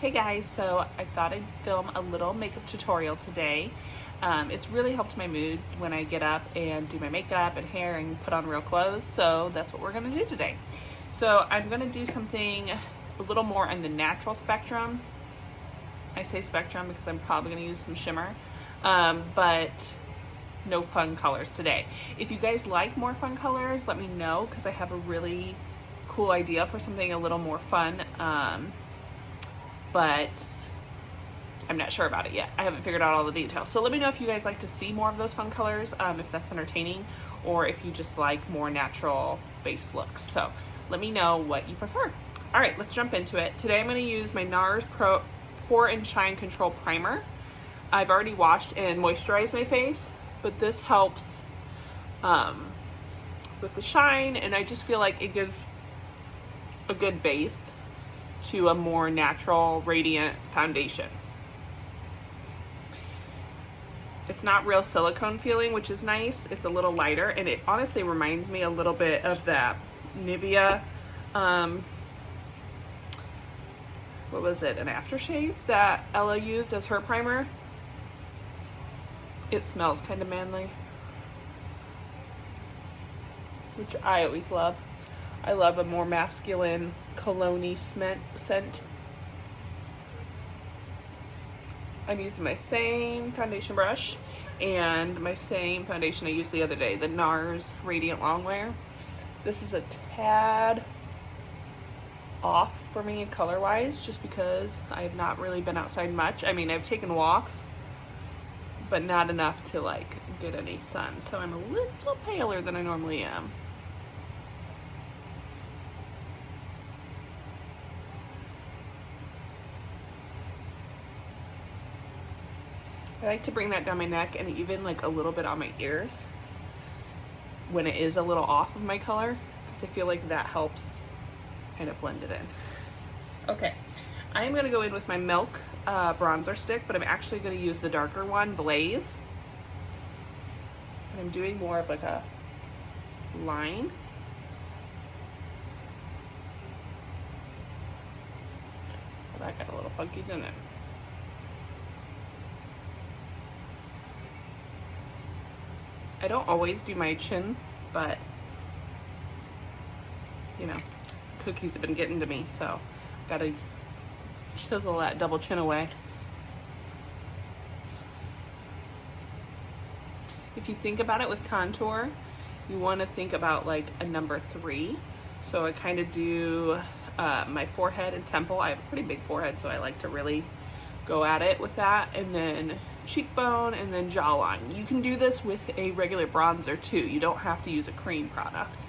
Hey guys, so I thought I'd film a little makeup tutorial today. It's really helped my mood when I get up and do my makeup and hair and put on real clothes, so that's what we're gonna do today. So I'm gonna do something a little more on the natural spectrum. I say spectrum because I'm probably gonna use some shimmer, but no fun colors today. If you guys like more fun colors, let me know because I have a really cool idea for something a little more fun. But I'm not sure about it yet. I haven't figured out all the details. So let me know if you guys like to see more of those fun colors, if that's entertaining, or if you just like more natural based looks. So let me know what you prefer. All right, let's jump into it. Today I'm gonna use my NARS Pore and Shine Control Primer. I've already washed and moisturized my face, but this helps with the shine, and I just feel like it gives a good base to a more natural, radiant foundation. It's not real silicone feeling, which is nice. It's a little lighter, and it honestly reminds me a little bit of that Nivea, what was it, an aftershave that Ella used as her primer. It smells kind of manly, which I always love. I love a more masculine cologne-y scent. I'm using my same foundation brush and my same foundation I used the other day, the NARS Radiant Longwear. This is a tad off for me color-wise, just because I have not really been outside much. I mean, I've taken walks, but not enough to like get any sun. So I'm a little paler than I normally am. I like to bring that down my neck and even like a little bit on my ears when it is a little off of my color, because I feel like that helps kind of blend it in. Okay, I am gonna go in with my Milk bronzer stick, but I'm actually gonna use the darker one, Blaze. And I'm doing more of like a line. Well, that got a little funky, didn't it? I don't always do my chin, but you know, cookies have been getting to me, so gotta chisel that double chin away. If you think about it with contour, you want to think about like a number 3. So I kind of do my forehead and temple. I have a pretty big forehead, so I like to really go at it with that, and then cheekbone, and then jawline. You can do this with a regular bronzer too. You don't have to use a cream product.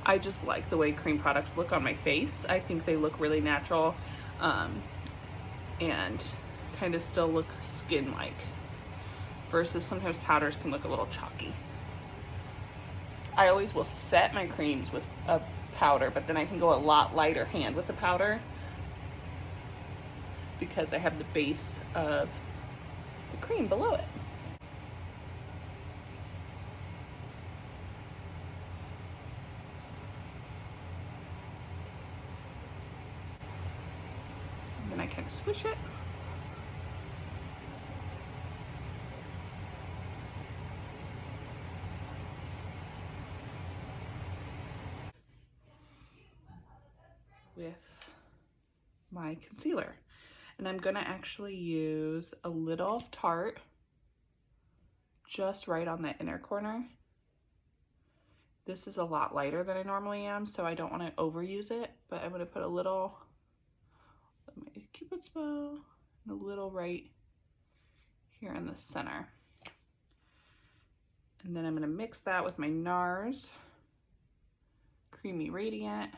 I just like the way cream products look on my face. I think they look really natural and kind of still look skin-like, versus sometimes powders can look a little chalky. I always will set my creams with a powder, but then I can go a lot lighter hand with the powder because I have the base of the cream below it. And then I kind of swish it. With my concealer. And I'm gonna actually use a little of Tarte just right on the inner corner. This is a lot lighter than I normally am, so I don't want to overuse it, but I'm gonna put a little on my Cupid's bow and a little right here in the center. And then I'm gonna mix that with my NARS Creamy Radiant.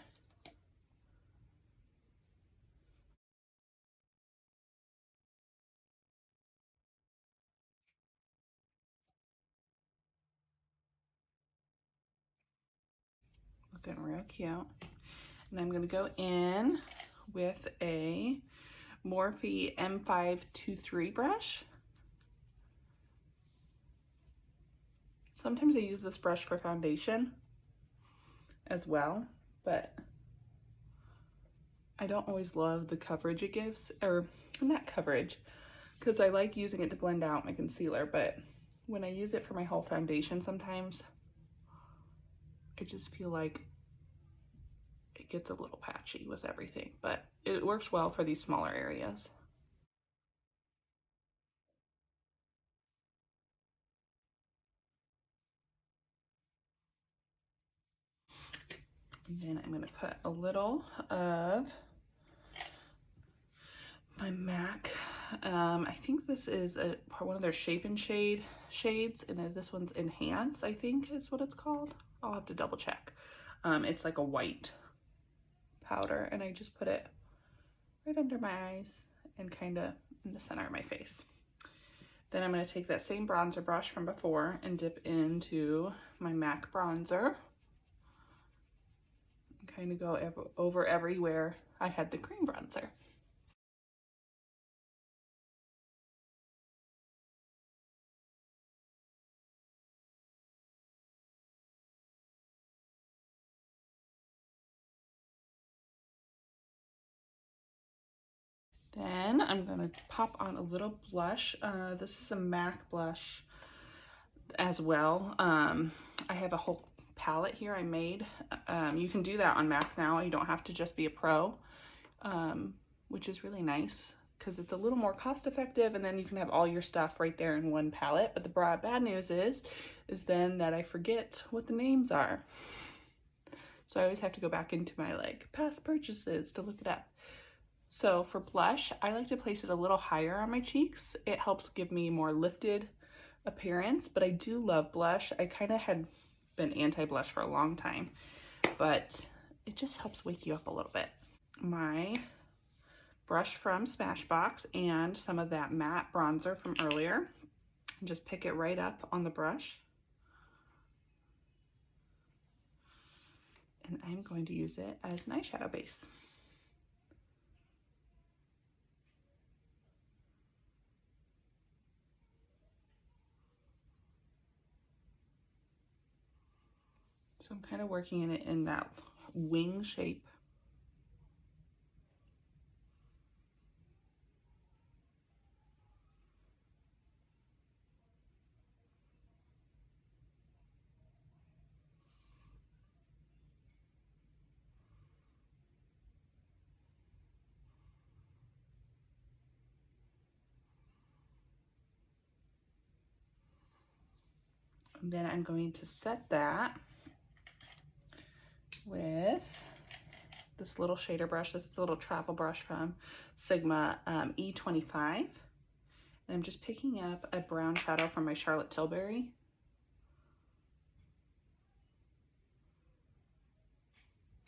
Looking real cute. And I'm gonna go in with a Morphe M523 brush. Sometimes I use this brush for foundation as well, but I don't always love the coverage it gives, or not coverage, because I like using it to blend out my concealer, but when I use it for my whole foundation sometimes, I just feel like it gets a little patchy with everything, but it works well for these smaller areas. And then I'm going to put a little of my MAC. I think this is one of their Shape and Shade shades, and then this one's Enhance, I think is what it's called. I'll have to double check. It's like a white powder, and I just put it right under my eyes and kind of in the center of my face. Then I'm going to take that same bronzer brush from before and dip into my MAC bronzer. And kind of go over everywhere I had the cream bronzer. Then I'm going to pop on a little blush. This is a MAC blush as well. I have a whole palette here I made. You can do that on MAC now. You don't have to just be a pro, which is really nice because it's a little more cost effective, and then you can have all your stuff right there in one palette. But the bad news is then that I forget what the names are. So I always have to go back into my like past purchases to look it up. So for blush, I like to place it a little higher on my cheeks. It helps give me more lifted appearance, but I do love blush. I kind of had been anti-blush for a long time, but it just helps wake you up a little bit. My brush from Smashbox and some of that matte bronzer from earlier, and just pick it right up on the brush. And I'm going to use it as an eyeshadow base. So I'm kind of working it in that wing shape. And then I'm going to set that with this little shader brush. This is a little travel brush from Sigma E25. And I'm just picking up a brown shadow from my Charlotte Tilbury.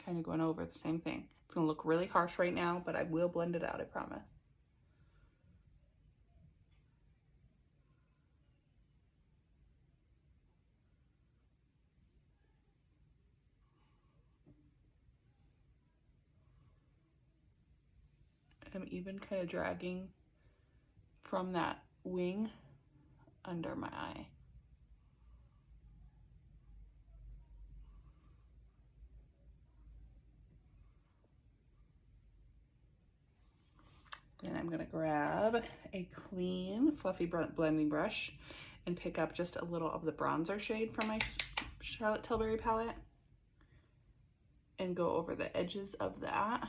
Kind of going over the same thing. It's gonna look really harsh right now, but I will blend it out, I promise. I'm even kind of dragging from that wing under my eye. Then I'm gonna grab a clean, fluffy blending brush and pick up just a little of the bronzer shade from my Charlotte Tilbury palette and go over the edges of that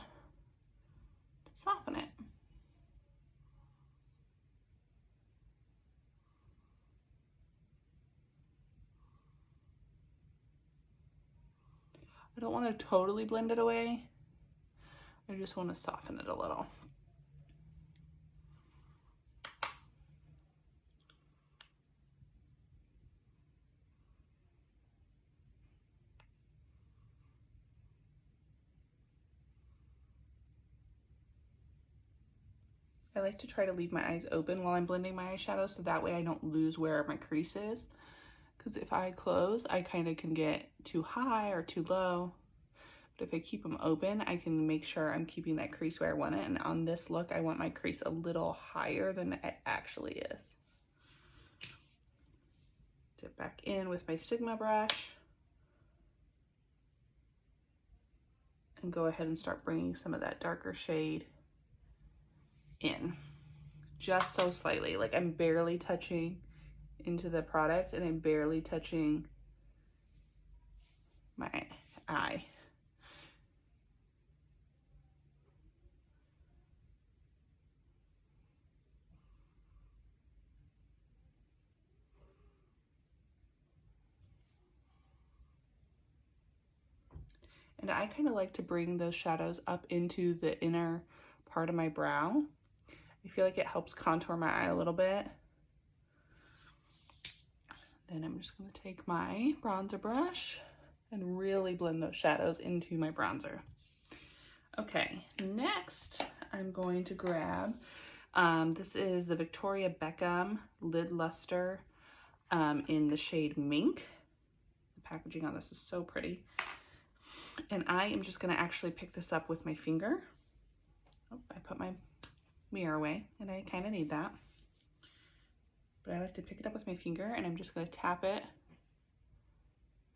to soften it. I don't want to totally blend it away. I just want to soften it a little. I like to try to leave my eyes open while I'm blending my eyeshadow, so that way I don't lose where my crease is. Because if I close, I kind of can get too high or too low. But if I keep them open, I can make sure I'm keeping that crease where I want it. And on this look, I want my crease a little higher than it actually is. Dip back in with my Sigma brush. and go ahead and start bringing some of that darker shade in. Just so slightly, like I'm barely touching into the product and I'm barely touching my eye. And I kind of like to bring those shadows up into the inner part of my brow. I feel like it helps contour my eye a little bit. Then I'm just going to take my bronzer brush and really blend those shadows into my bronzer. Okay, next I'm going to grab, this is the Victoria Beckham Lid Lustre in the shade Mink. The packaging on this is so pretty. And I am just going to actually pick this up with my finger. Oh, I put my mirror away and I kind of need that. But I like to pick it up with my finger and I'm just going to tap it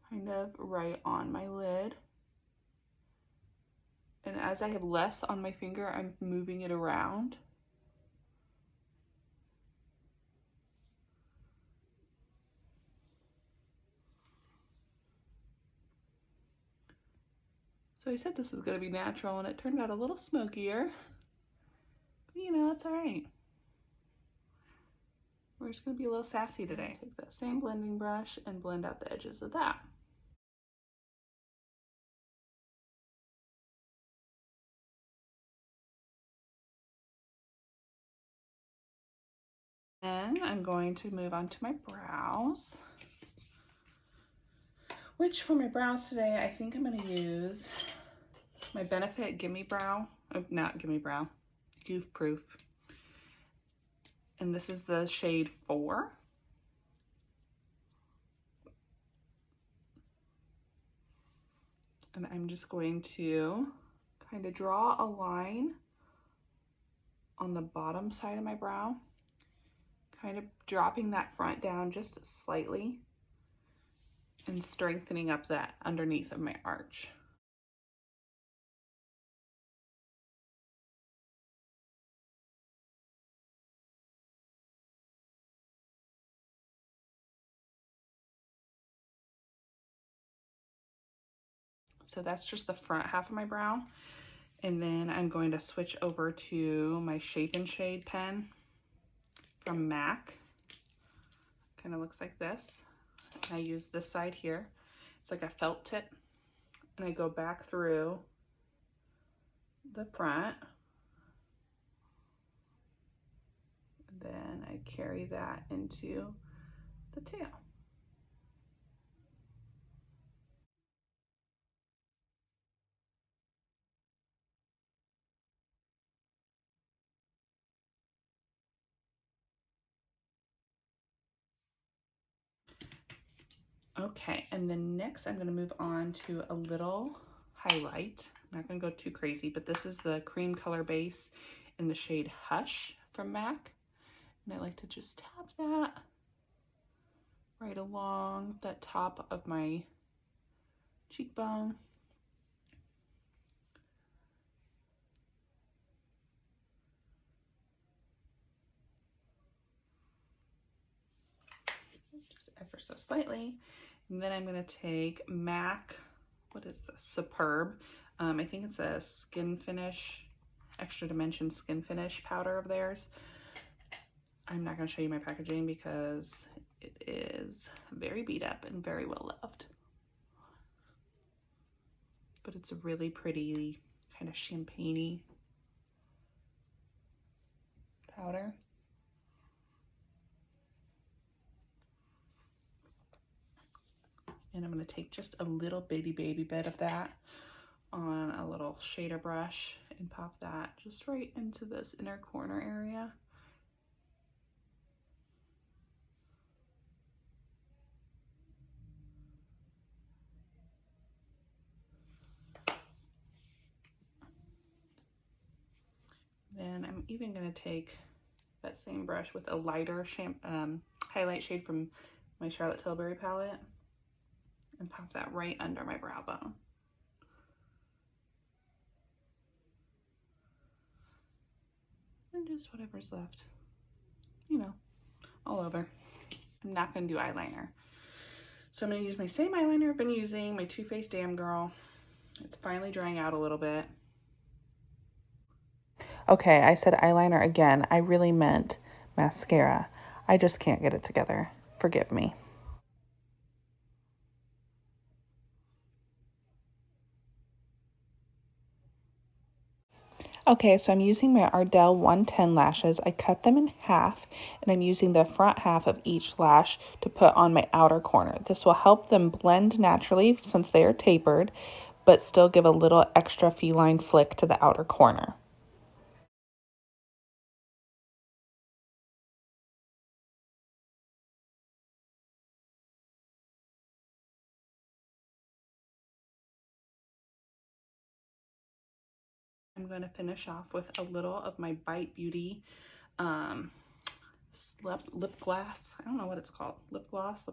kind of right on my lid. And as I have less on my finger, I'm moving it around. So I said this was going to be natural and it turned out a little smokier. But you know, it's all right. We're just going to be a little sassy today. Take that same blending brush and blend out the edges of that. Then I'm going to move on to my brows, which for my brows today, I think I'm going to use my Benefit Gimme Brow, not Gimme Brow, Goof Proof. And this is the shade 4. And I'm just going to kind of draw a line on the bottom side of my brow, kind of dropping that front down just slightly and strengthening up that underneath of my arch. So that's just the front half of my brow. And then I'm going to switch over to my Shape and Shade pen from MAC. Kind of looks like this. And I use this side here. It's like a felt tip. And I go back through the front. And then I carry that into the tail. Okay, and then next I'm gonna move on to a little highlight. I'm not gonna go too crazy, but this is the cream color base in the shade Hush from MAC. And I like to just tap that right along the top of my cheekbone. Just ever so slightly. And then I'm gonna take MAC, what is this? Superb. I think it's a Skinfinish, Extra Dimension Skinfinish powder of theirs. I'm not gonna show you my packaging because it is very beat up and very well loved. But it's a really pretty kind of champagne-y powder. And I'm gonna take just a little baby bit of that on a little shader brush and pop that just right into this inner corner area. Then I'm even gonna take that same brush with a lighter highlight shade from my Charlotte Tilbury palette and pop that right under my brow bone. just whatever's left, you know, all over. I'm not gonna do eyeliner. So I'm gonna use my same eyeliner I've been using, my Too Faced Damn Girl. It's finally drying out a little bit. Okay, I said eyeliner again. I really meant mascara. I just can't get it together. Forgive me. Okay, so I'm using my Ardell 110 lashes. I cut them in half, and I'm using the front half of each lash to put on my outer corner. This will help them blend naturally since they are tapered, but still give a little extra feline flick to the outer corner. I'm going to finish off with a little of my Bite Beauty lip gloss. I don't know what it's called. Lip gloss.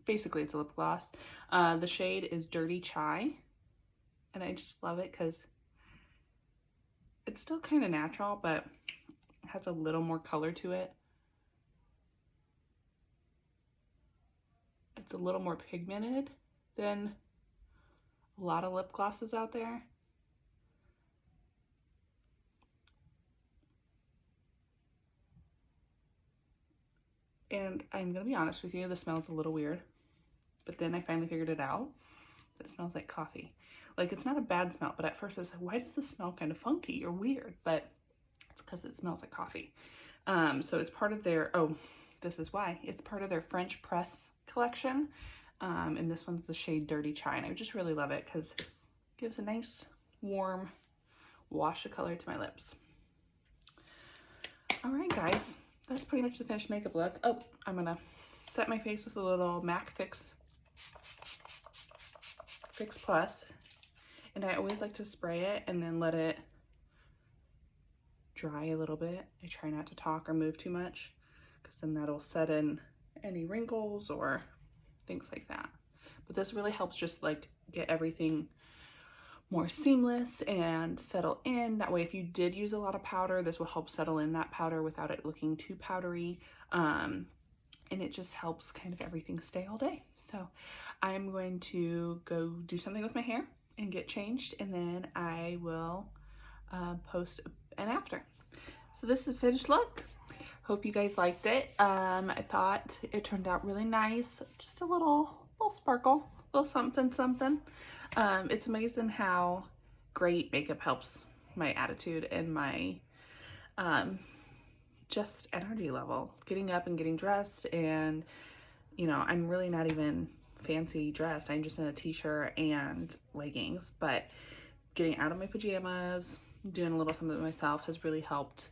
Basically, it's a lip gloss. The shade is Dirty Chai. And I just love it because it's still kind of natural, but it has a little more color to it. It's a little more pigmented than a lot of lip glosses out there. And I'm gonna be honest with you, the smell's a little weird, but then I finally figured it out. It smells like coffee. Like, it's not a bad smell, but at first I was like, why does this smell kind of funky or weird? But it's because it smells like coffee. So it's part of their, oh, this is why. It's part of their French press collection. And this one's the shade Dirty Chai. And I just really love it because it gives a nice, warm wash of color to my lips. All right, guys. That's pretty much the finished makeup look. Oh, I'm gonna set my face with a little MAC Fix Plus. And I always like to spray it and then let it dry a little bit. I try not to talk or move too much because then that'll set in any wrinkles or things like that. But this really helps just like get everything more seamless and settle in. That way, if you did use a lot of powder, this will help settle in that powder without it looking too powdery. And it just helps kind of everything stay all day. So I'm going to go do something with my hair and get changed, and then I will post an after. So this is a finished look. Hope you guys liked it. I thought it turned out really nice. Just a little sparkle, a little something. It's amazing how great makeup helps my attitude and my just energy level. Getting up and getting dressed, and you know, I'm really not even fancy dressed. I'm just in a t-shirt and leggings, but getting out of my pajamas, doing a little something myself has really helped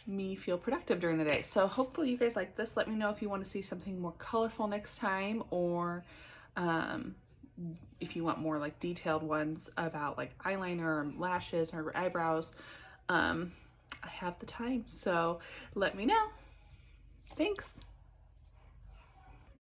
me feel productive during the day. So hopefully you guys like this. Let me know if you want to see something more colorful next time, or if you want more like detailed ones about like eyeliner or lashes or eyebrows. I have the time, so let me know. Thanks.